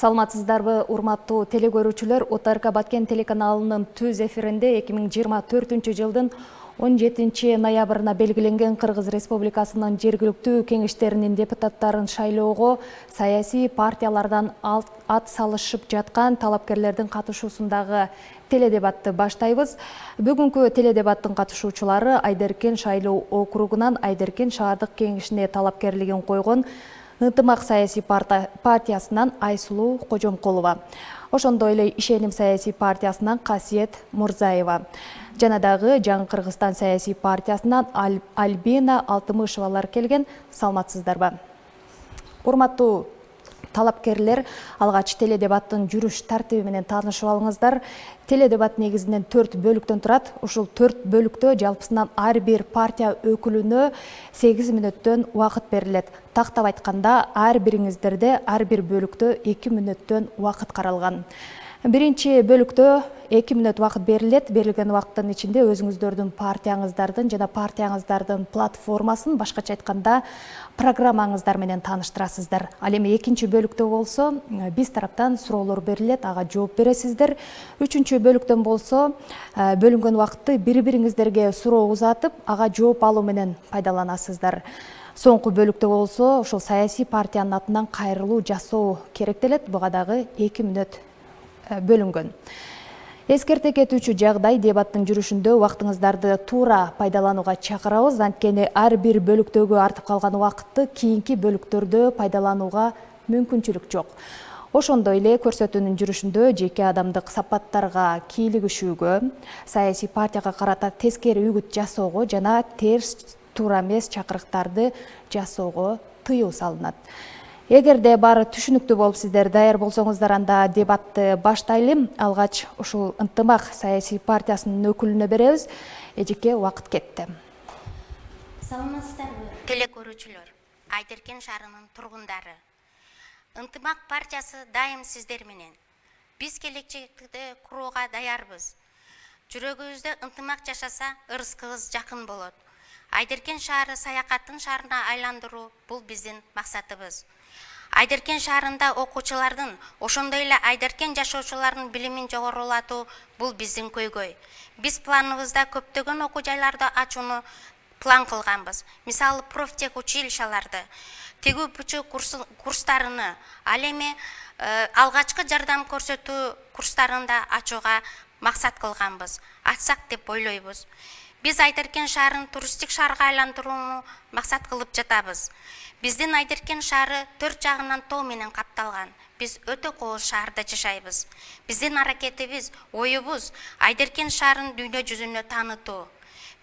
Саламатсыздарбы, урматтуу телекөрүүчүлөр. ОТРК Баткен телеканалынын түз эфиринде 2024 жылдын 17 ноябрына белгиленген Кыргыз Республикасынын жергиликтүү кеңештеринин депутаттарын шайлоого саясий партиялардан ат салышып жаткан талапкерлердин катышуусундагы теледебатты баштайбыз. Бүгүнкү теледебаттын катышуучулары Айдеркен шайлоо округунан Айдеркен шаардык кеңешине талапкерлигин койгон Ынтымак саясий партиясынан Айсулуу Кожомкулова, ошондой эле Ишеним саясий партиясынан Касиет Мурзаева жана дагы Жаңы Кыргызстан саясий партиясынан Альбина Алтымышевалар келген. Саламатсыздарбы? Урматтуу талапкерлер, алгач теледебаттын жүрүш тартиби менен таанышып алыңыздар. Теледебат негизинен 4 бөлүктөн турат. Ушул 4 бөлүктө жалпысынан ар бир партия өкүлүнө 8 мүнөттөн убакыт берилет. Тактап айтканда, ар бириңиздерде ар бир бөлүктө 2 мүнөттөн убакыт каралган. Биринчи бөлүктө 2 мүнөт убакыт берилет. Берилген убакыттын ичинде өзүңүздөрдүн партияңыздардын жана партияңыздардын платформасын, башкача айтканда, программаңыздар менен тааныштырасыздар. Ал эми экинчи бөлүктө болсо, биз тараптан суроолор берилет, ага жооп бересиздер. Үчүнчү бөлүктөн болсо, бөлүнгөн убакытты бири-бириңиздерге суроо узатып, ага жооп алуу менен пайдаланасыздар. Соңку бөлүктө болсо, ошол саясий партиянын атынан кайрылуу жасоо керектелет. Буга дагы 2 мүнөт бөлүнгөн. Эскерте кетүүчү жагдай, дебаттын жүрүшүндө убактыңыздарды туура пайдаланууга чакырабыз. Анткени ар бир бөлүктөгү артып калган убакытты кийинки бөлүктөрдө пайдаланууга мүмкүнчүлүк жок. Ошондой эле көрсөтүүнүн жүрүшүндө жеке адамдык сапаттарга кийлигишүүгө, саясий партияга карата тескери үгүт жасоого жана терс туура эмес чакырыктарды жасоого тыюу салынат. Эгерде баары түшүнүктүү болуп сиздер даяр болсоңуздар, анда дебатты баштайлы. Алгач ушул Ынтымак саясий партиясынын өкүлүнө беребиз. Эжеке, убакыт кетти. Саламатсыздарбы, телекөрүүчүлөр, Айдеркен шаарынын тургундары. Ынтымак партиясы дайым сиздер менен. Биз келечекте курууга даярбыз. Жүрөгүбүздө ынтымак жашаса, ырыскыбыз жакын болот. Айдеркен шаары саякаттын шаарына айландыруу бул биздин максатыбыз. Айдеркен шаарында окуучулардын, ошондой эле Айдеркен жашоочулардын билимин жогорулатуу бул биздин көйгөй. Биз планыбызда көптөгөн окуу жайларды ачууну план кылганбыз. Мисалы, профтех училищаларды, тегүү бүчү курстарыны, ал эми алгачкы жардам көрсөтүү курстарын да ачууга максат кылганбыз. Ачсак деп ойлойбуз. Биз Айдеркен шаарын туристтик шаарга айландырууну максат кылып жатабыз. Биздин Айдеркен шаары 4 жагынан тоо менен капталган. Биз өтө кооз шаарда жашайбыз. Биздин аракетибиз, оюбуз Айдеркен шаарын дүйнө жүзүнө таанытуу.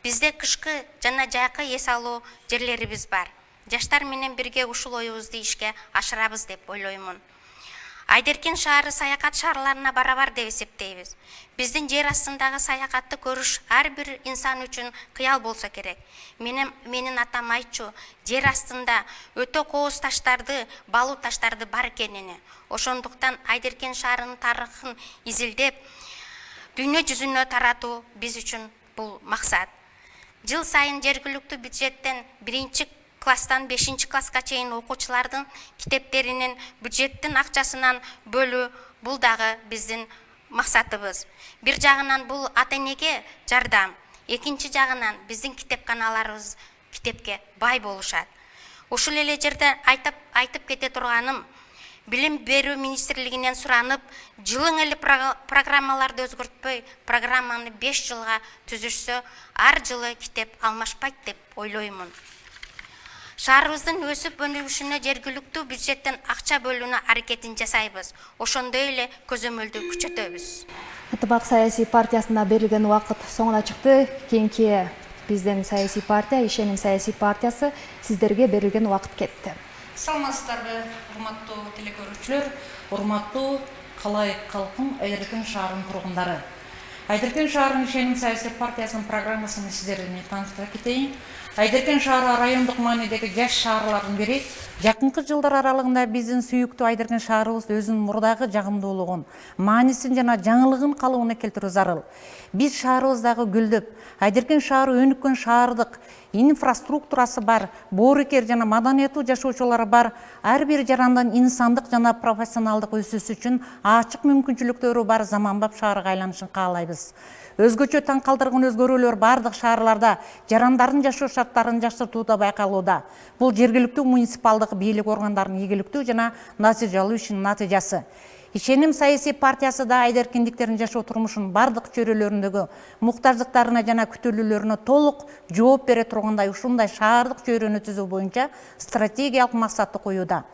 Бизде кышкы жана жайкы эс алуу жерлерибиз бар. Жаштар менен бирге ушул оюбузду ишке ашырабыз деп ойлоймун. Айдеркен шаары саякат шаарларына барабар деп эсептейбиз. Биздин жер астындагы саякатты көрүш ар бир инсан үчүн кыял болсо керек. Менин атам айтчу, жер астында өтө кооз таштарды, балуу таштарды бар экенин. Ошондуктан Айдеркен шаарынын тарыхын изилдеп, дүйнө жүзүнө таратуу биз үчүн бул максат. Жыл сайын жергиликтүү бюджеттен 1 класстан 5 класска чейин окуучулардын китептеринин бюджеттин акчасынан бөлүү бул дагы биздин максатыбыз. Бир жагынан бул ата-энеге жардам, экинчи жагынан биздин китепканаларыбыз китепке бай болушат. Ушул эле жерде айтып кете турганым, Билим берүү министрлигинен суранып, жылың эле программаларды өзгөртпөй, программаны 5 жылга түзүшсө, ар жылы китеп алмашпайт деп ойлоймун. Шаарыбыздын өсүп өнүгүшүнө жергиликтүү бюджеттен акча бөлүүнү аракетин жасайбыз. Ошондой эле көзөмөлдү күчөтөбүз. Ынтымак саясий партиясына берилген убакыт соңуна чыкты. Кийинки биздин саясий партия, Ишеним саясий партиясы, сиздерге берилген убакыт кетти. Саламатсыздарбы, урматтуу телекөрүүчүлөр, урматтуу калай калкым, Айдеркен шаарынын тургундары. Айдеркен шаарынын Ишеним саясий партиясынын программасын сиздерге тааныштыра кетейин. Айдеркен шаары райондук маанидеги жаш шаарлардын бири. Жакынкы жылдар аралыгында биздин сүйүктүү Айдеркен шаарыбыз өзүнүн мурдагы жагымдуулугун, маанисин жана жаңылыгын калыбына келтирүү зарыл. Биз шаарыбыздагы гүлдөп, Айдеркен шаары өнүккөн шаардык инфраструктурасы бар, боорукер жана маданияттуу жашоочулары бар ар бир жарандын инсандык жана профессионалдык өсүшү үчүн ачык мүмкүнчүлүктөрү бар заманбап шаарга айланышын каалайбыз. Өзгөчө таң калтырган өзгөрүүлөр бардык шаарларда жарандардын жашоо шарттарын жакшыртууда байкалууда. Бул жергиликтүү муниципалдык бийлик органдарынын ийгиликтүү жана натыйжалуу ишинин натыйжасы. Ишеним саясий партиясы да айдеркиндиктердин жашоо турмушунун бардык чөйрөлөрүндөгү муктаждыктарына жана күтүлүүлөрүнө толук жооп бере тургандай ушундай шаардык чөйрөнү түзүү боюнча стратегиялык максатты коюуда.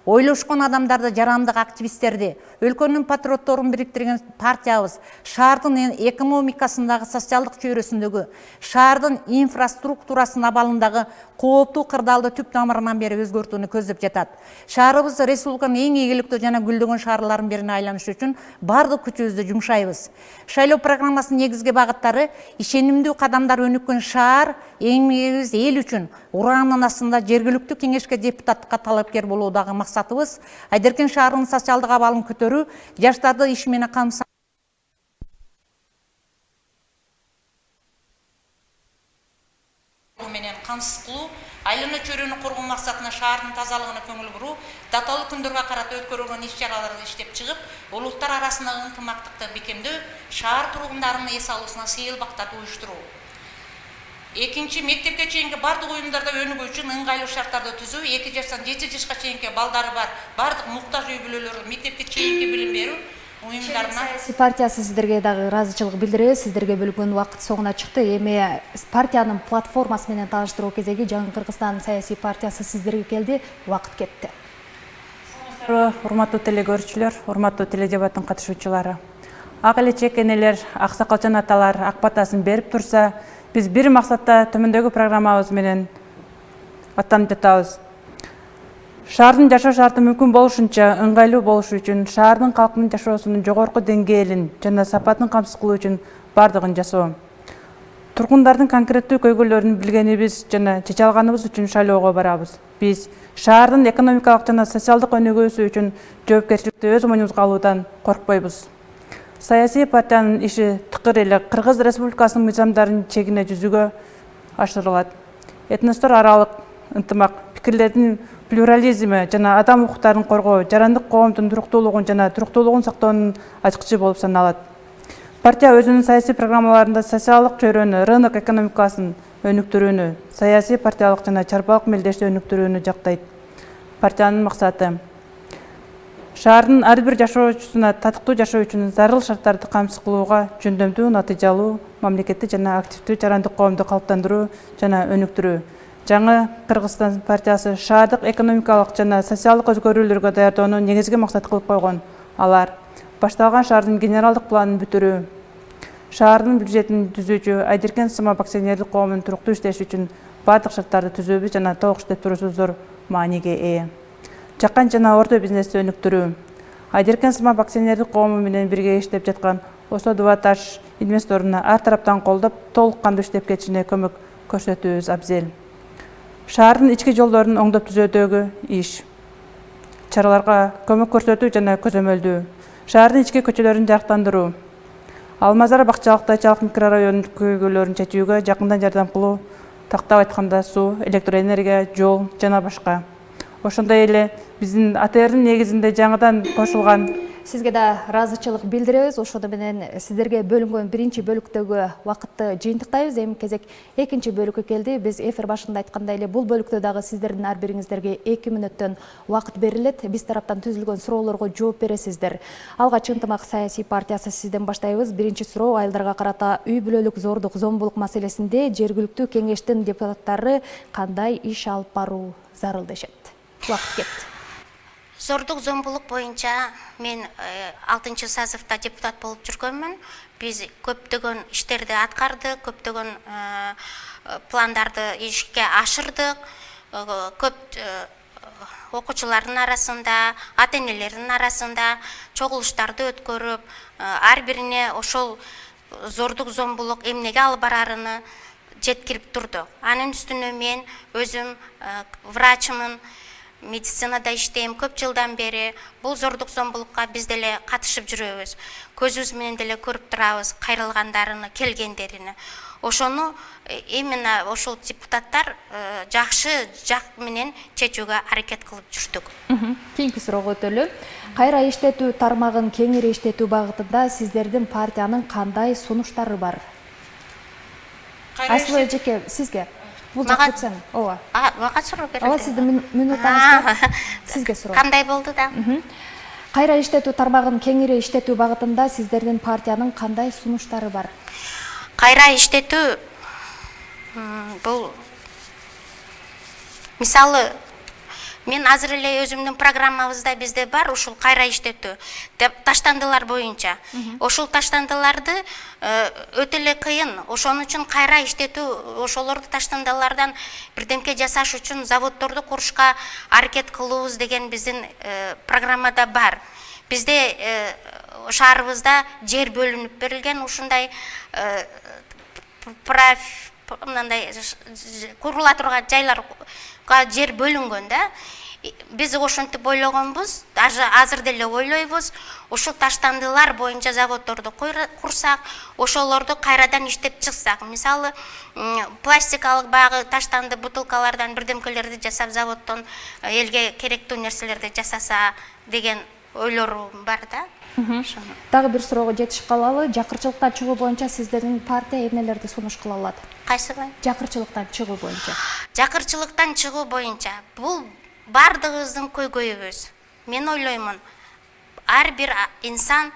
Ойлошкон адамдарды, жарандык активисттерди, өлкөнүн патриотторун бириктирген партиябыз шаардын экономикасындагы, социалдык чөйрөсүндөгү, шаардын инфраструктурасынын абалындагы кооптуу кырдаалды түп тамырынан бери өзгөртүүнү көздөп жатат. Шаарыбыз республиканын эң ийгиликтүү жана гүлдөгөн шаарлардын бирине айланыш үчүн бардык күчүбүздү жумшайбыз. Шайлоо программасынын негизги багыттары ишенимдүү кадамдар өнүккөн шаар, эмгегибиз эл үчүн ураанын астында жергиликтүү кеңешке депутаттыкка талапкер болуудагы максатыбыз Айдеркен шаарынын социалдык абалын көтөрүү, жаштарды иш менен камсыз кылуу, айлана чөйрөнү коргоо максатына шаардын тазалыгына көңүл буруу, даталуу күндөргө карата өткөрүлгөн иш-чараларды иштеп чыгып, улуттар арасындагы ынтымактыкты бекемдөө, шаар тургундарынын эс алуусуна сыйылбактарды уюштуруу. Экинчи, мектепке чейинки бардык уюмдарда өнүгүү үчүн ыңгайлуу шарттарды түзүү, 2 жаштан 7 жашка чейинки балдары бар бардык муктаж үй бүлөлөрү мектепке чейинки билим берүү уюмдарына. Саясий партиясы сиздерге дагы ыраазычылык билдиребиз. Сиздерге бөлүнгөн убакыт соңуна чыкты. Эми партиянын платформасы менен тааныштыруу кезеги. Жаңы Кыргызстан саясий партиясы сиздерге келди. Убакыт кетти. Урматтуу телекөрүүчүлөр, урматтуу теледебаттын катышуучулары. Ак элечек энелер, аксакалчан аталар ак батасын берип турса, биз бир максатта төмөндөгү программабыз менен аттанып жатабыз. Шаардын жашоо шарты мүмкүн болушунча ыңгайлуу болушу үчүн шаардын калкынын жашоосунун жогорку деңгээлин жана сапатын камсыз кылуу үчүн бардыгын жасоо. Тургундардын конкреттүү көйгөйлөрүн билгенибиз жана чече алганыбыз үчүн шайлоого барабыз. Биз шаардын экономикалык жана социалдык өнүгүүсү үчүн жоопкерчиликти өз мойнубузга алуудан коркпойбуз. Саясий партиянын иши тыкыр эле Кыргыз Республикасынын мыйзамдарын чегине жүзүгө ашырылат. Этностор аралык ынтымак, пикирлердин плюрализми жана адам укуктарын коргоо, жарандык коомдун туруктуулугун жана туруктуулугун сактоонун ачкычы болуп саналат. Партия өзүнүн саясий программаларында социалдык чөйрөнү, рынок экономикасын өнүктүрүүнү, саясий партиялык жана чарбалык мелдешти өнүктүрүүнү жактайт. Партиянын максаты шаардын ар бир жашоочусуна татыктуу жашоо үчүн зарыл шарттарды камсыз кылууга жөндөмдүү, натыйжалуу, мамлекеттик жана активдүү жарандык коомду калыптандыруу жана өнүктүрүү. Жаңы Кыргызстан партиясы шаардык экономикалык жана социалдык өзгөрүүлөргө даярдоону негизги максат кылып койгон. Алар башталган шаардын генералдык планын бүтүрүү, шаардын бюджетин түзүүчү Айдеркен сымап акционердик коомунун туруктуу иштеши үчүн бардык шарттарды түзүүбүз жана толук иштеп туруусу зор мааниге ээ. Жакан жана орто бизнести өнүктүрүү. Айдеркен сымап акционердик коому менен бирге иштеп жаткан Осо Дуваташ инвесторуна ар тараптан колдоп, толук кандуу иштеп кетишине көмөк көрсөтүүбүз абзел. Шаардын ички жолдорун оңдоп түзүүдөгү иш, чараларга көмөк көрсөтүү жана көзөмөлдүү, шаардын ички көчөлөрүн жарыктандыруу, Алмазар бакчалык дайчалык микрорайонунун көйгөйлөрүн чечүүгө жакындан жардам кылуу, тактап айтканда суу, электроэнергия, жол жана башка. Ошондой эле биздин АТРдин негизинде жаңыдан кошулган Сизге да ыраазычылык билдиребиз. Ошону менен сиздерге бөлүнгөн биринчи бөлүктөгү убакытты жыйынтыктайбыз. Эми кезек экинчи бөлүккө келди. Биз эфир башында айткандай эле бул бөлүктө дагы сиздердин ар бириңиздерге 2 мүнөттөн убакыт берилет. Биз тараптан түзүлгөн суроолорго жооп бересиздер. Алгач ынтымак саясий партиясы сизден баштайбыз. Биринчи суроо айылдарга карата үй бүлөлүк зордук, зомбулук маселесинде жергиликтүү кеңештин депутаттары кандай иш алып баруу зарыл дешет. Убакыт кетти. Зордук зомбулук боюнча мен 6-чы созывда депутат болуп жүргөнмүн. Биз көптөгөн иштерди аткардык, көптөгөн пландарды ишке ашырдык. Көп окуучулардын арасында, ата-энелердин арасында чогулуштарды өткөрүп, ар бирине ошол зордук зомбулук эмнеге алып барарыны жеткирип турдук. Анын үстүнө мен өзүм врачмын. медицинада иштейм көп жылдан бери. Бул зордук зомбулукка биз деле катышып жүрөбүз. Көзүбүз менен деле көрүп турабыз кайрылгандарын, келгендерин. Ошону именно ошол депутаттар жакшы жак менен чечүүгө аракет кылып жүрдүк. Кийинки суроого өтөлү. Кайра иштетүү тармагын кеңири иштетүү багытында сиздердин партиянын кандай сунуштары бар? Айсыл эжеке, сизге бул жакты сен. Ооба. Мага суроо берилди. Ооба, сиздин мүнөтүңүз бар. Сизге суроо. Кандай болду да? Кайра иштетүү тармагын кеңири иштетүү багытында сиздердин партиянын кандай сунуштары бар? Кайра иштетүү бул мисалы мен азыр эле өзүмдүн программабызда бизде бар ушул кайра иштетүү таштандылар боюнча. Ошол таштандыларды өтө эле кыйын. Ошон үчүн кайра иштетүү ошолорду таштандылардан бирдемке жасаш үчүн заводдорду курушка аракет кылуубуз деген биздин программада бар. Бизде шаарыбызда жер бөлүнүп берилген, ушундай мындай курула турган жайларга жер бөлүнгөн да. Биз ошентип ойлогонбуз, даже азыр деле ойлойбуз. Ошол таштандылар боюнча заводдорду курсак, ошолорду кайрадан иштеп чыксак. Мисалы, пластикалык багы таштанды бутылкалардан бирдемкелерди жасап заводдон элге керектүү нерселерди жасаса деген ойлорум бар да. Дагы бир суроого жетишип калалы. Жакырчылыктан чыгуу боюнча сиздердин партия эмнелерди сунуш кыла алат? Кайсыбы? Жакырчылыктан чыгуу боюнча. Жакырчылыктан чыгуу боюнча бул бардыгыбыздын көйгөйүбүз. Мен ойлоймун, ар бир инсан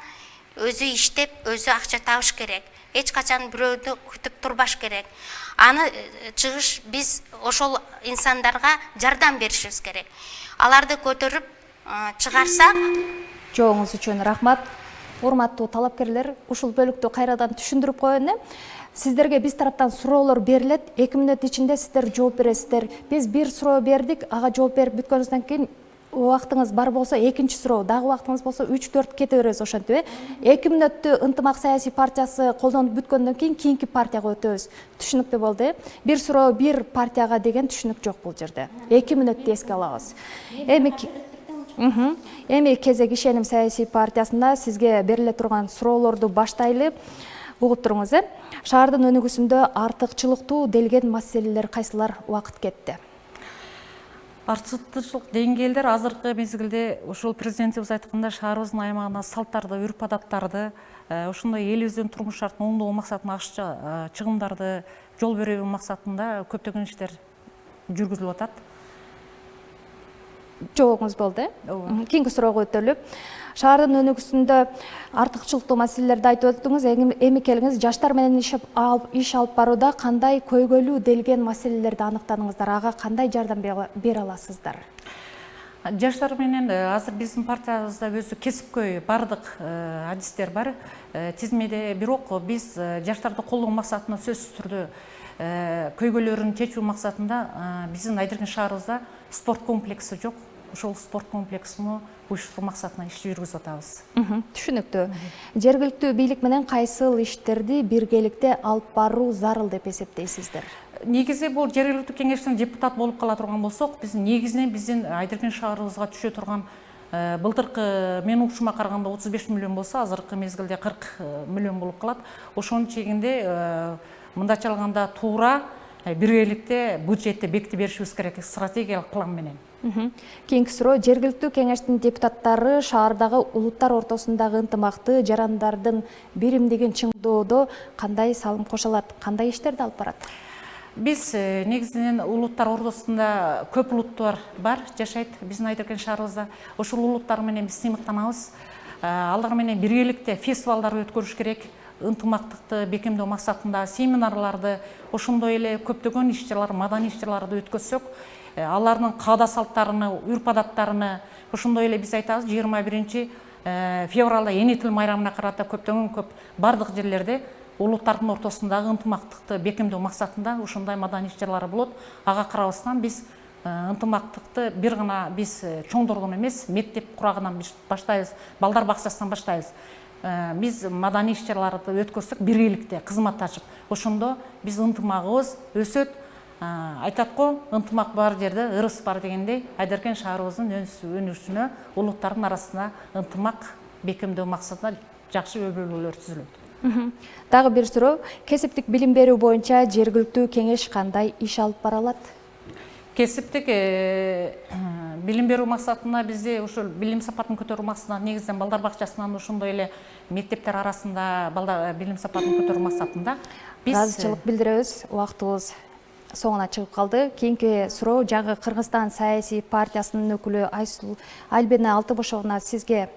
өзү иштеп, өзү акча табыш керек. Эч качан бирөөдү күтүп турбаш керек. Аны чыгыш биз ошол инсандарга жардам беришибиз керек. Аларды көтөрүп чыгарсак. Жооңуз үчүн рахмат. Урматтуу талапкерлер, ушул бөлүктү кайрадан түшүндүрүп коеюн. Сиздерге биз тараптан суроолор берилет. 2 мүнөт ичинде сиздер жооп бересиздер. Биз бир суроо бердик, ага жооп берип бүткөнүздөн кийин убактыңыз бар болсо экинчи суроо, дагы убактыңыз болсо 3-4 кете беребиз ошентип. 2 мүнөттү ынтымак саясий партиясы колдонуп бүткөндөн кийин кийинки партияга өтөбүз. Түшүнүктүү болду. Бир суроо бир партияга деген түшүнүк жок бул жерде. 2 мүнөттү эске алабыз. Эми кезек ишеним саясий партиясында сизге бериле турган суроолорду баштайлы. Угуп туруңуз, шаардын өнүгүүсүндө артыкчылыктуу делген маселелер кайсылар убакыт кетти? Артыкчылык деңгээлдер азыркы мезгилде ошол президентибиз айткандай шаарыбыздын аймагына салттарды, үрп адаттарды, ошондой элибиздин турмуш шартын оңдоо максатында акча чыгымдарды жол берүү максатында көптөгөн иштер жүргүзүлүп атат. Жооңуз болду. Кийинки суроого өтөлү. Шаардын өнүгүүсүндө артыкчылыктуу маселелерди айтып өттүңүз. Эми келиңиз, жаштар менен иш алып барууда кандай көйгөйлүү делген маселелерди аныктадыңыздар? Ага кандай жардам бере аласыздар? Жаштар менен азыр биздин партиябызда өзү кесипкөй бардык адистер бар тизмеде, бирок биз жаштарды колдоо максатында сөзсүз түрдө көйгөйлөрүн чечүү максатында биздин Айдеркен шаарыбызда спорт комплекси жок. Ошол спорт комплексин уюштуруу максатында иш жүргүзүп атабыз. Түшүнүктүү. Жергиликтүү бийлик менен кайсыл иштерди биргеликте алып баруу зарыл деп эсептейсиздер? Негизи бул жергиликтүү кеңештин депутат болуп кала турган болсок, биз негизинен биздин Айдеркен шаарыбызга түшө турган былтыркы менин укушума караганда 35 миллион болсо, азыркы мезгилде 40 миллион болуп калат. Ошонун чегинде мындайча алганда туура биргеликте бюджетти бекитип беришибиз керек стратегиялык план менен. Кийинки суроо, жергиликтүү кеңештин депутаттары шаардагы улуттар ортосундагы ынтымакты жарандардын биримдигин чыңдоодо кандай салым кошо алат, кандай иштерди алып барат? Биз негизинен улуттар ортосунда көп улуттар бар, жашайт биздин Айдеркен шаарыбызда. Ошол улуттар менен биз сыймыктанабыз. Алар менен биргеликте фестивалдар өткөрүш керек. Ынтымактыкты бекемдөө максатында семинарларды, ошондой эле көптөгөн иш-чаралар, маданий иш-чараларды өткөзсөк, алардын каада салттарыны, үрп адаттарыны, ошондой эле биз айтабыз 21 февралда эне тил майрамына карата көп бардык жерлерде улуттардын ортосундагы ынтымактыкты бекемдөө максатында ошондой маданий иш-чаралар болот. Ага карабастан биз ынтымактыкты бир гана биз чоңдордон эмес, мектеп курагынан биз баштайбыз, балдар бакчасынан баштайбыз. Биз маданий иш-чараларды өткөрсөк, биргеликте кызматташып, ошондо биз ынтымагыбыз өсөт, айтат го, ынтымак бар жерде ырыс бар дегендей, Айдаркен шаарыбыздын өнүгүшүнө улуттардын арасына ынтымак бекемдөө максатында жакшы өбөлгөлөр түзүлөт. Дагы бир суроо, кесиптик билим берүү боюнча жергиликтүү кеңеш кандай иш алып бара алат? Кесиптик билим берүү максатында бизде ушул билим сапатын көтөрүү максатында негизден балдар бакчасынан ошондой эле мектептер арасында билим сапатын көтөрүү максатында биз ыраазычылык билдиребиз. Убактыбыз соңуна чыгып калды. Кийинки суроо жаңы Кыргызстан саясий партиясынын өкүлү Альбина Алтыбошовна сизге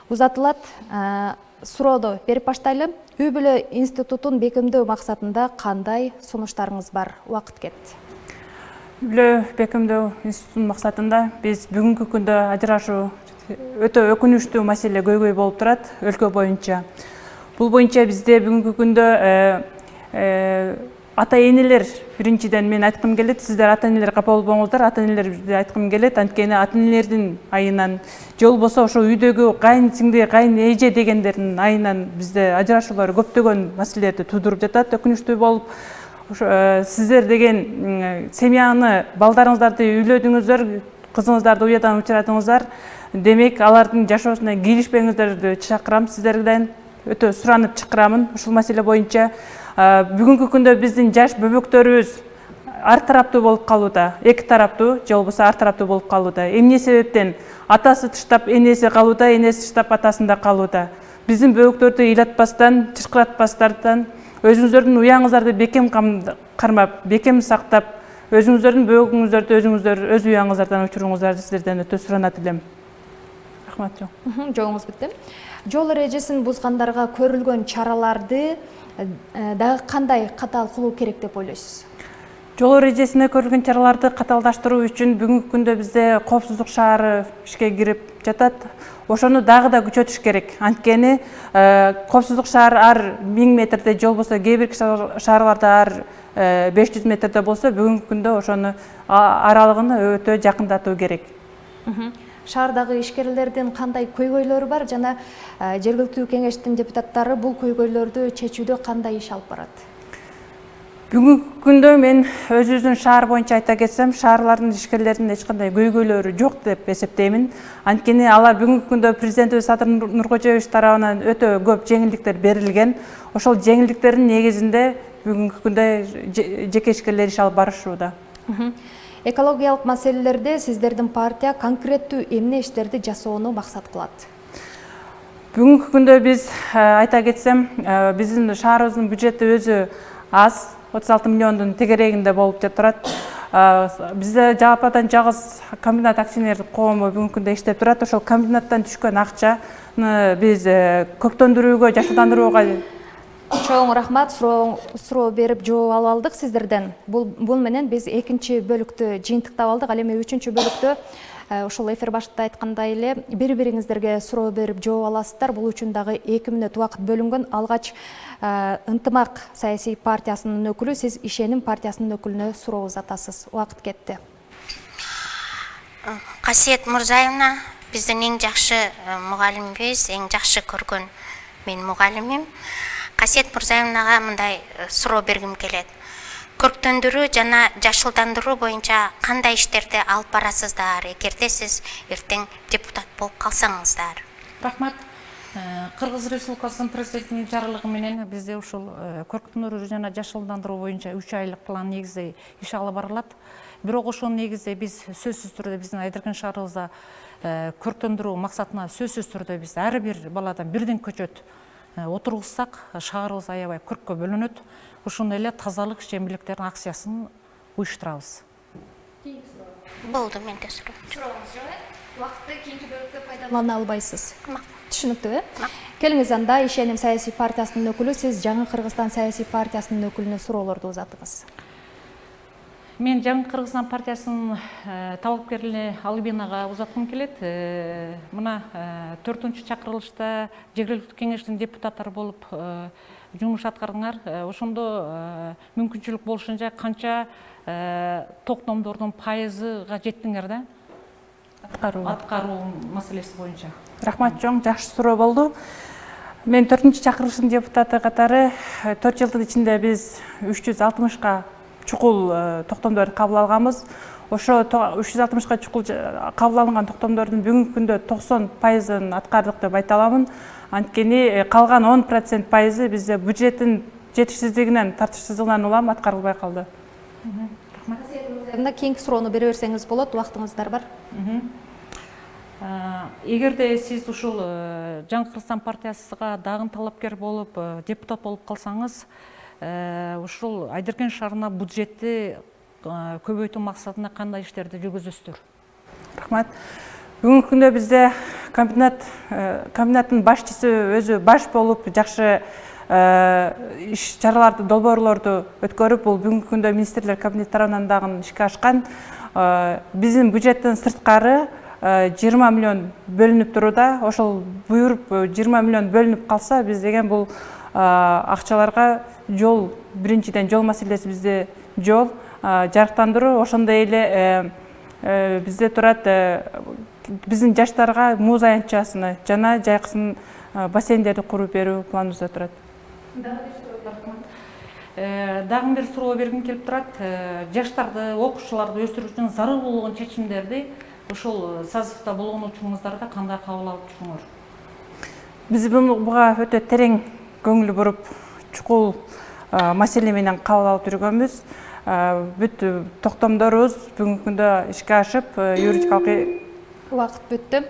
узатылат. Сурооду берип баштайлы. Үй бүлө институтун бекемдөө максатында кандай сунуштарыңыз бар? Убакыт кетти. Үй бүлө бекемдөө институтунун максатында биз бүгүнкү күндө ажырашуу өтө өкүнүчтүү маселе көйгөй болуп турат өлкө боюнча. Бул боюнча бизде бүгүнкү күндө ата энелер, биринчиден мен айткым келет, сиздер ата энелер капа болбоңуздар, ата энелерге айткым келет, анткени ата энелердин айынан же болбосо ошо үйдөгү кайын сиңди, кайын эже дегендердин айынан бизде ажырашуулар көптөгөн маселелерди туудуруп жатат, өкүнүчтүү болуп. Сиздер деген семьяны, балдарыңыздарды үйлөдүңүздөр, кызыңыздарды уядан учуратыңыздар. Демек, алардын жашоосуна киришпеңиздерди чакырам сиздерден. Өтө суранып чакырамын ушул маселе боюнча. Бүгүнкү күндө биздин жаш бөбөктөрүбүз ар тараптуу болуп калууда, эки тараптуу же болбосо ар тараптуу болуп калууда. Эмне себептен атасы тыштап энеси калууда, энеси тыштап атасында калууда. Биздин бөбөктөрдү ыйлатпастан, чыркыратпастан, өзүңүздөрдүн уяңыздарды бекем кармап, бекем сактап, өзүңүздөрдүн бөбөгүңүздөрдү өзүңүздөр өз уяңыздардан учуруңуздарды сиздерден өтө суранат элем. Рахмат. Жоңуңуз бүтти. Жол эрежесин бузгандарга көрүлгөн чараларды дагы кандай катаал кылуу керек деп ойлойсуз? Жол эрежесине көрүлгөн чараларды катаалдаштыруу үчүн бүгүнкү күндө бизде коопсуздук шаары ишке кирип жатат. Ошону дагы да күчөтүш керек. Анткени коопсуздук шаар ар 1000 метрде, же болбосо кээ бир шаарларда ар 500 метрде болсо, бүгүнкү күндө ошону аралыгын өтө жакындатуу керек. Шаардагы ишкерлердин кандай көйгөйлөрү бар жана жергиликтүү кеңештин депутаттары бул көйгөйлөрдү чечүүдө кандай иш алып барат? Бүгүнкү күндө мен өзүбүздүн шаар боюнча айта кетсем, шаарлардын ишкерлеринин эч кандай көйгөйлөрү жок деп эсептеймин. Анткени алар бүгүнкү күндө президентибиз Садыр Нуркожоевич тарабынан өтө көп жеңилдиктер берилген. Ошол жеңилдиктердин негизинде бүгүнкү күндө жеке ишкерлер иш алып барышууда. Экологиялык маселелерде сиздердин партия конкреттүү эмне иштерди жасоону максат кылат? Бүгүнкү күндө биз айта кетсем, биздин шаарыбыздын бюджети өзү аз, 36 миллиондун тегерегинде болуп жатат. Бизде жалпыдан жалгыз комбинат акционерлик коому бүгүнкү күндө иштеп турат. Ошол комбинаттан түшкөн акчаны биз көктөндүрүүгө, жашылдандырууга Чоң рахмат, суроо берип жооп алып алдык сиздерден. Бул менен биз экинчи бөлүктү жыйынтыктап алдык. Ал эми үчүнчү бөлүктө ошол эфир башында айткандай эле бири-бириңиздерге суроо берип жооп аласыздар. Бул үчүн дагы 2 мүнөт убакыт бөлүнгөн. Алгач ынтымак саясий партиясынын өкүлү, сиз Ишеним партиясынын өкүлүнө суроо узатасыз. Убакыт кетти. Касиет Мурзаевна, биздин эң жакшы мугалимибиз, эң жакшы көргөн мен мугалимим. Касиет Мурзаевнага мындай суроо бергим келет. Көрктөндүрүү жана жашылдандыруу боюнча кандай иштерди алып барасыздар, эгерде сиз эртең депутат болуп калсаңыздар? Рахмат. Кыргыз Республикасынын президентинин жарлыгы менен бизде ушул көрктөндүрүү жана жашылдандыруу боюнча 3 айлык план негизде иш алып барылат. Бирок ошонун негизде биз сөзсүз түрдө биздин Айдаркен шаарыбызда көрктөндүрүү максатына сөзсүз түрдө биз ар бир баладан бирден көчөт отургузсак, шаарыбыз аябай көрккө бөлүнөт. Ошондой эле тазалык ишчембирликтердин акциясын уюштурабыз. Болду, менде суроо. Сурооңуз жок. Убакытты кийинки бөлүктө пайдалана албайсыз. Түшүнүктүү, Келиңиз анда Ишеним саясий партиясынын өкүлү, сиз жаңы Кыргызстан саясий партиясынын өкүлүнө суроолорду узатыңыз. Мен жаңы Кыргызстан партиясынын талапкери Альбинага узаткым келет. Мына 4-чакырылышта жергиликтүү кеңештин депутаттары болуп жумуш аткардыңар. Ошондо мүмкүнчүлүк болушунча канча токтомдордун пайызыга жеттиңер да? Аткаруу маселеси боюнча. Рахмат чоң, жакшы суроо болду. Мен 4-чакырылыштын депутаты катары 4 жылдын ичинде биз 360-ка чукул токтомдорду кабыл алганбыз. Ошо 360 чукул кабыл алынган токтомдордун бүгүнкү күндө 90% аткардык деп айта аламын. Анткени калган 10% бизде бюджеттин жетишсиздигинен, тартышсыздыгынан улам аткарылбай калды. Рахмат. Кийинки суроону бере берсеңиз болот, убактыңыздар бар. Эгерде сиз ушул Жаңы Кыргызстан партиясыга дагы талапкер болуп, депутат болуп калсаңыз, ушул Айдыркен шаарына бюджетти көбөйтүү максатында кандай иштерди жүргүзөсүздөр? Рахмат. Бүгүнкү күндө бизде комбинаттын башчысы өзү баш болуп, жакшы иш чараларды, долбоорлорду өткөрүп, бул бүгүнкү күндө министрлер кабинети тарабынан дагы ишке ашкан. Биздин бюджеттен сырткары 20 миллион бөлүнүп туруда. Ошол буйруп 20 миллион бөлүнүп калса, биз деген бул акчаларга жол, биринчиден жол маселеси bizde жол, жарыктандыруу, ошондой эле bizde турат биздин жаштарга муз аянтчасын жана жайкысын бассейндерди куруп берүү планыбызда турат. Дагы бир суроо бергим келип турат. Жаштарды, окуучуларды өстүрүү үчүн зарыл болгон чечимдерди ушул сазывда болгон учуруңуздарда кандай кабыл алып жүрсүңөр? Биз буга өтө терең көңүл буруп, чукул маселе менен кабыл алып жүргөнбүз. Бүт токтомдорубуз бүгүнкү күндө ишке ашып, юридикалык Убакыт бүттү.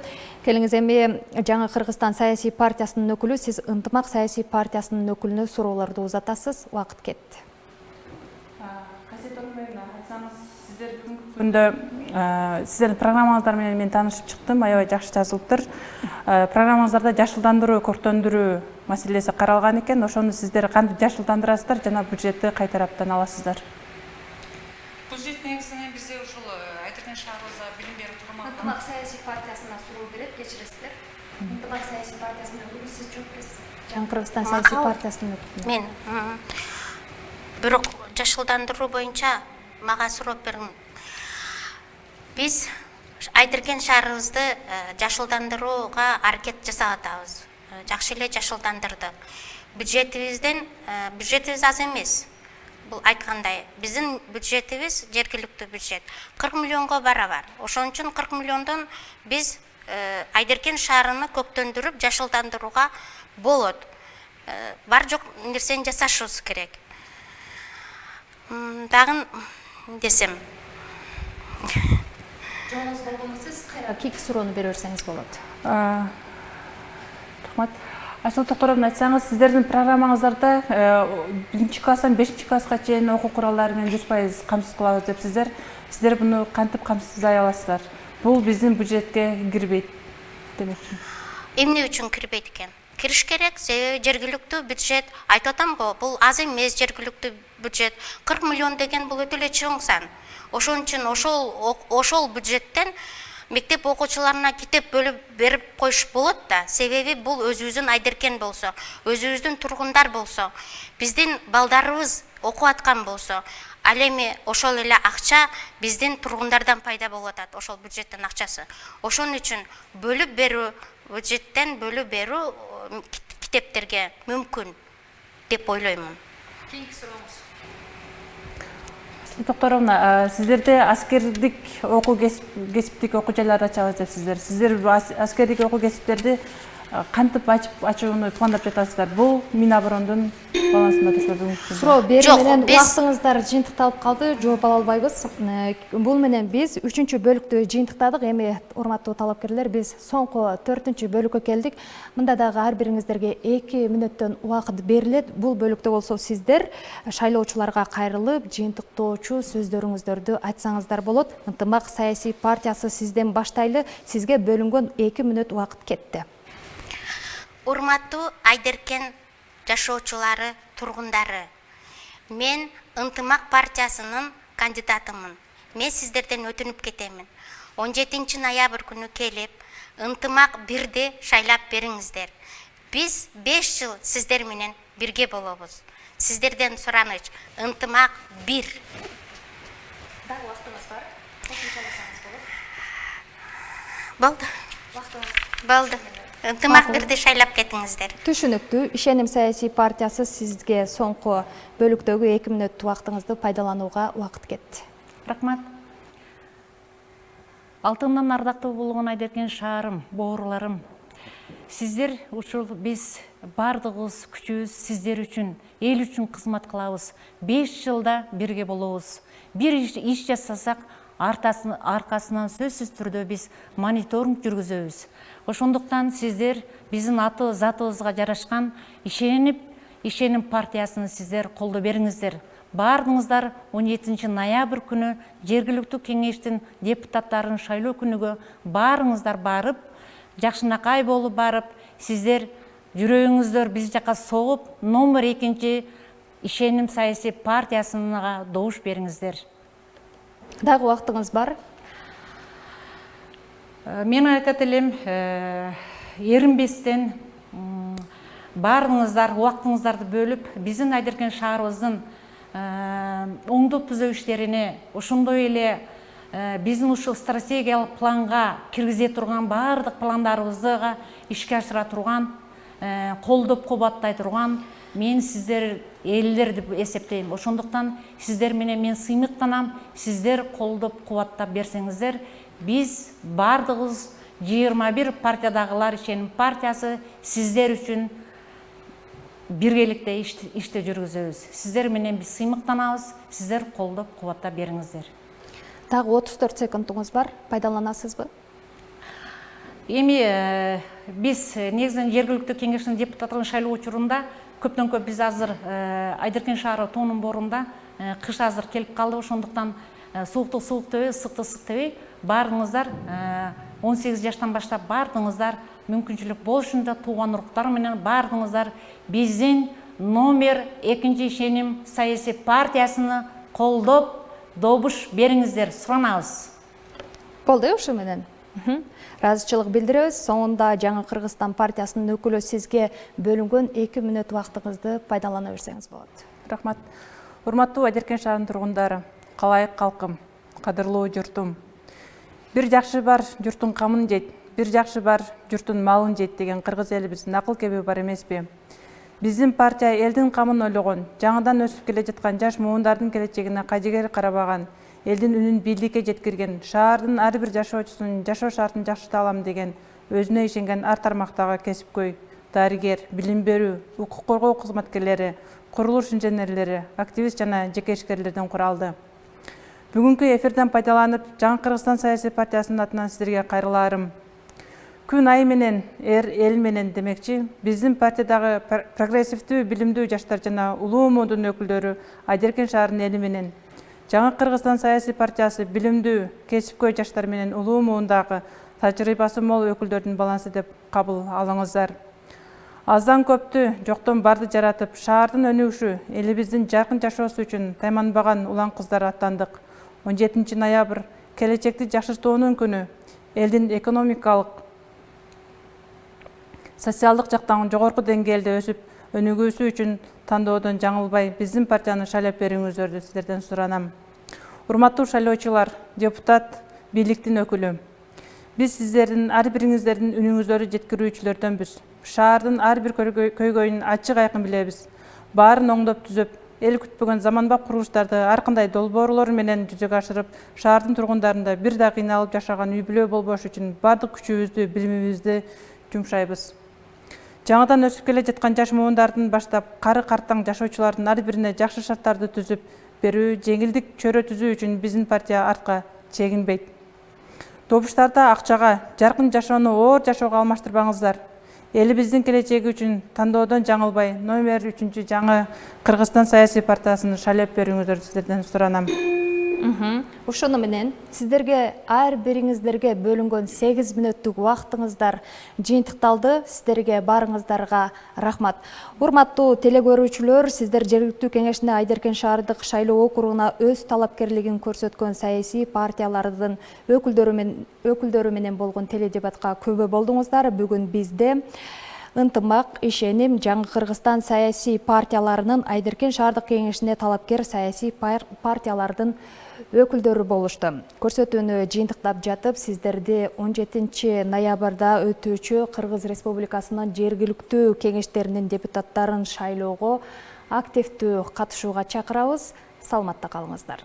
Келиңиз эми Жаңы Кыргызстан саясий партиясынын өкүлү, сиз Ынтымак саясий партиясынын өкүлүнө суроолорду узатасыз. Убакыт кетти. Касет менен айтсаңыз, сиздер бүгүнкү күндө сиздердин программаңыздар менен мен таанышып чыктым, аябай жакшы жазылыптыр. Программаңыздарда жашылдандыруу, көрктөндүрүү маселеси каралган экен. Ошону сиздер кантип жашылдандырасыздар жана бюджетти кай тараптан аласыздар? Бюджет негизинен бизде ушул Айдыркен шаарыбызда билим берүү турмак. Ынтымак саясий партиясына суроо берет, кечиресиздер. Ынтымак саясий партиясынын өкүлү, сиз жооп бересиз. Жаңы Кыргызстан саясий партиясынын өкүлү. Мен бирок жашылдандыруу боюнча мага суроо бериң. Биз Айдыркен шаарыбызды жашылдандырууга аракет жасап атабыз. Жакшы эле жашылдандырдык. Бюджетибиз аз эмес. Бул айткандай, биздин бюджетибиз жергиликтүү бюджет 40 миллионго барабар. Ошон үчүн 40 миллиондон биз Айдыркен шаарыны көктөндүрүп, жашылдандырууга болот. Бар жок нерсени жасашыбыз керек. Дагы десем. Жоңуз болгону сиз кайра кийинки суроону бере берсеңиз болот. Рахмат. Асыл Токторовна, айтсаңыз, сиздердин программаңыздарда 1 класстан 5 класска чейин окуу куралдары менен 100% камсыз кылабыз депсиздер. Сиздер буну кантип камсыздай аласыздар? Бул биздин бюджетке кирбейт демекчи. Эмне үчүн кирбейт экен? Кириш керек, себеби жергиликтүү бюджет, айтып атам го, бул аз эмес жергиликтүү бюджет. 40 миллион деген бул өтө эле чоң сан. Ошон үчүн ошол бюджеттен мектеп окуучуларына китеп бөлүп берип коюш болот да, себеби бул өзүбүздүн Айдыркен болсо, өзүбүздүн тургундар болсо, биздин балдарыбыз окуп аткан болсо, ал эми ошол эле акча биздин тургундардан пайда болуп атат, ошол бюджеттин акчасы. Ошон үчүн бөлүп берүү, бюджеттен бөлүп берүү китептерге мүмкүн деп ойлоймун. Кийинки сурооңуз. Токторовна, сиздерде аскердик окуу кесиптик окуу жайларды ачабыз депсиздер. Сиздер аскердик окуу кесиптерди кантип ачууну пландап жатасыздар? Бул Мина Борондун балансында түшүрүлгөн. Суроо берүү менен убактыңыздар жыйынтыкталып калды, жооп ала албайбыз. Бул менен биз 3-чү бөлүктү жыйынтыктадык. Эми урматтуу талапкерлер, биз соңку 4-чү бөлүккө келдик. Мында дагы ар бириңиздерге 2 мүнөттөн убакыт берилет. Бул бөлүктө болсо сиздер шайлоочуларга кайрылып, жыйынтыктоочу сөздөрүңүздөрдү айтсаңыздар болот. Ынтымак саясий партиясы сизден баштайлы. Сизге бөлүнгөн 2 мүнөт убакыт кетти. Урматтуу Айдыркен жашоочулары, тургундары. Мен Ынтымак партиясынын кандидатымын. Мен сиздерден өтүнүп кетемин. 17 ноябрь күнү келип, Ынтымак 1-ди шайлап бериңиздер. Биз 5 жыл сиздер менен бирге болобуз. Сиздерден сураныч, Ынтымак 1. Дагы убактыңыз бар. Кошумчаласаңыз болот. Болду. Убактыңыз. Болду. ынтымак бирди шайлап кетиңиздер. Түшүнүктүү. Ишеним саясий партиясы сизге соңку бөлүктөгү 2 мүнөттүк убактыңызды пайдаланууга убакыт кетти. Рахмат. Алтындан ардактуу болгон Айдаркен шаарым, бооруларым. Сиздер ушул биз бардыгыбыз күчүбүз сиздер үчүн, эл үчүн кызмат кылабыз. 5 жылда бирге болобуз. Бир иш жасасак, аркасынан сөзсүз түрдө биз мониторинг жүргүзөбүз. Ошондуктан сиздер биздин аты затыбызга жарашкан Ишеним партиясын сиздер колдоо бериңиздер. Бардыңыздар 17 ноябрь күнү жергиликтүү кеңештин депутаттарын шайлоо күнүгө барыңыздар барып, жакшынакай болуп барып, сиздер жүрөгүңүздөр биз жака согуп, номер 2 Ишеним саясий партиясына добуш бериңиздер. Дагы убактыңыз бар. Мен айтат элем, эринбестен баарыңыздар убактыңыздарды бөлүп, биздин Айдаркен шаарыбыздын оңдоп түзөө иштерине, ошондой эле биздин ушул стратегиялык планга киргизе турган баардык пландарыбызды ишке ашыра турган, колдоп кубаттай турган мен сиздер элдер деп эсептейм. Ошондуктан сиздер менен мен сыймыктанам, сиздер колдоп кубаттап берсеңиздер, биз бардыгыбыз 21 партиядагылар Ишеним партиясы сиздер үчүн биргеликте иште жүргүзөбүз. Сиздер менен биз сыймыктанабыз, сиздер колдоп кубаттап бериңиздер. Дагы 34 секундуңуз бар. Пайдаланасызбы? Эми биз негизинен жергиликтүү кеңештин депутаттыгын шайлоо учурунда көптөн көп биз азыр Айдаркен шаары тоонун боорунда кыш азыр келип калды. Ошондуктан суукту суук дебей, ысыкты ысык дебей, баарыңыздар 18 жаштан баштап бардыңыздар мүмкүнчүлүк болушунча тууган уруктар менен бардыңыздар биздин номер 2 Ишеним саясий партиясыны колдоп добуш бериңиздер, суранабыз. Болду, ушу менен. Ыраазычылык билдиребиз. Соңунда Жаңы Кыргызстан партиясынын өкүлү сизге бөлүнгөн 2 мүнөт убактыңызды пайдалана берсеңиз болот. Рахмат. Урматтуу Айдаркен шаарынын тургундары, калайык калкым, кадырлуу журтум. Бир жакшы бар журттун камын жейт, бир жакшы бар журттун малын жейт деген кыргыз элибиздин акыл кеби бар эмеспи? Биздин партия элдин камын ойлогон, жаңыдан өсүп келе жаткан жаш муундардын келечегине кайдыгер карабаган, элдин үнүн бийликке жеткирген, шаардын ар бир жашоочусунун жашоо шартын жакшырта алам деген өзүнө ишенген ар тармактагы кесипкөй, дарыгер, билим берүү, укук коргоо кызматкерлери, курулуш инженерлери, активист жана жеке ишкерлерден куралды. Бүгүнкү эфирден пайдаланып, Жаңы Кыргызстан саясий партиясынын атынан сиздерге кайрыларым. Күн ай менен, эл менен демекчи, биздин партиядагы прогрессивдүү, билимдүү жаштар жана улуу муундун өкүлдөрү Айдаркен шаарынын эли менен, Жаңы Кыргызстан саясий партиясы билимдүү, кесипкөй жаштар менен улуу муундагы тажрыйбасы мол өкүлдөрдүн балансы деп кабыл алыңыздар. Аздан көптү, жоктон барды жаратып, шаардын өнүгүшү, элибиздин жаркын жашоосу үчүн тайманбаган улан кыздар аттандык. 17 ноябрь келечекти жакшыртуунун күнү, элдин экономикалык, социалдык жактан жогорку деңгээлде өсүп өнүгүүсү үчүн тандоодон жаңылбай биздин партияны шайлап берүүңүздөрдү сиздерден суранам. Урматтуу шайлоочулар, депутат, бийликтин өкүлү. Биз сиздердин ар бириңиздердин үнүңүздөрү жеткирүүчүлөрдөнбүз. Шаардын ар бир көйгөйүн ачык айкын билебиз. Баарын оңдоп түзөп, эл күтпөгөн заманбап курулуштарды ар кандай долбоорлор менен жүзөгө ашырып, шаардын тургундарында бир да кыйналып жашаган үй бүлө болбош үчүн бардык күчүбүздү, билимибизди жумшайбыз. Жаңыдан өсүп келе жаткан жаш муундардын баштап кары карттаң жашоочулардын ар бирине жакшы шарттарды түзүп берүү, жеңилдик чөйрө түзүү үчүн биздин партия артка чегинбейт. Добуштарды акчага, жаркын жашоону оор жашоого алмаштырбаңыздар. Элибиздин келечеги үчүн тандоодон жаңылбай, номер 3 Жаңы Кыргызстан саясий партиясын шайлап берүүңүздөрдү сиздерден суранам. Ошону менен сиздерге ар бириңиздерге бөлүнгөн 8 мүнөттүк убактыңыздар жыйынтыкталды. Сиздерге барыңыздарга рахмат. Урматтуу телекөрүүчүлөр, сиздер жергиликтүү кеңештин Айдаркен шаардык шайлоо округуна өз талапкерлигин көрсөткөн саясий партиялардын өкүлдөрү менен болгон теледебатка көбө болдуңуздар. Бүгүн бизде ынтымак, ишеним Жаңы Кыргызстан саясий партияларынын Айдеркен шаардык кеңешине талапкер саясий партиялардын өкүлдөрү болушту. Көрсөтүүнү жыйынтыктап жатып, сиздерди 17 ноябрда өтүүчү Кыргыз Республикасынын жергиликтүү кеңештеринин депутаттарын шайлоого активдүү катышууга чакырабыз. Саламатта калыңыздар.